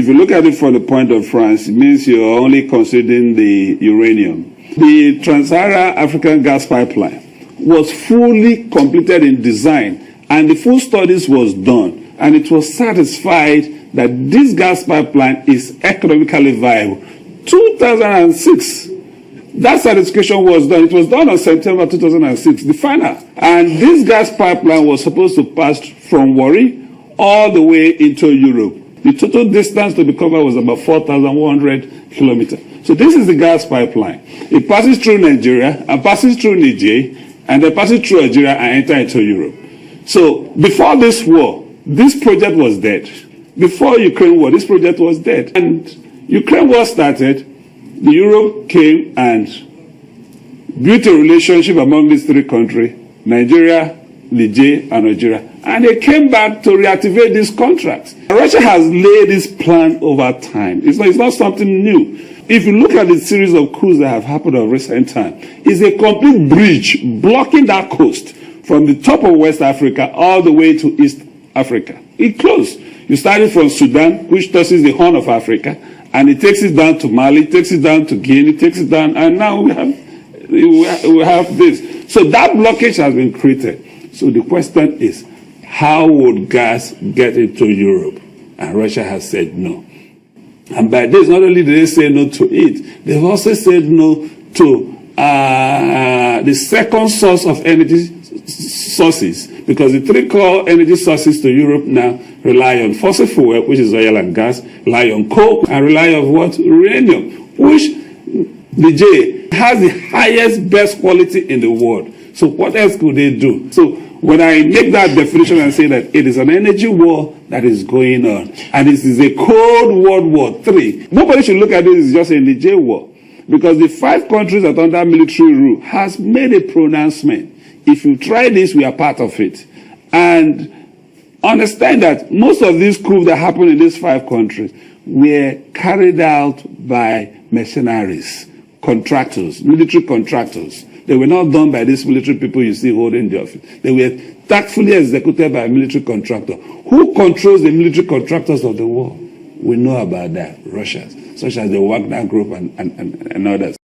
If you look at it from the point of France, it means you're only considering the uranium. The Trans-Saharan African gas pipeline was fully completed in design, and the full studies was done, and it was satisfied that this gas pipeline is economically viable. 2006, that certification was done. It was done on September 2006, the final. And this gas pipeline was supposed to pass from Warri all the way into Europe. The total distance to be covered was about 4,100 kilometers. So this is the gas pipeline. It passes through Nigeria and passes through Niger, and then passes through Algeria and enter into Europe. So before this war, this project was dead. Before Ukraine war, this project was dead. And Ukraine war started, Europe came and built a relationship among these three countries, Nigeria, Niger, and Algeria. And they came back to reactivate these contracts. Russia has laid this plan over time. It's not something new. If you look at the series of coups that have happened of recent time, it's a complete bridge blocking that coast from the top of West Africa all the way to East Africa. It closed. You started from Sudan, which touches the Horn of Africa, and it takes it down to Mali, takes it down to Guinea, takes it down, and now we have this. So that blockage has been created. So the question is, how would gas get into Europe? And Russia has said no. And by this, not only did they say no to it, they've also said no to the second source of energy sources, because the three core energy sources to Europe now rely on fossil fuel, which is oil and gas, rely on coal, and rely on what? Uranium, which the J has the highest, best quality in the world. So what else could they do? So when I make that definition and say that it is an energy war that is going on, and this is a Cold World War III, nobody should look at this as just a Niger war, because the 5 countries that are under military rule has made a pronouncement. If you try this, we are part of it. And understand that most of these coups that happened in these 5 countries were carried out by mercenaries, contractors, military contractors. They were not done by these military people you see holding the office. They were tactfully executed by a military contractor. Who controls the military contractors of the world? We know about that, Russia, such as the Wagner Group and others.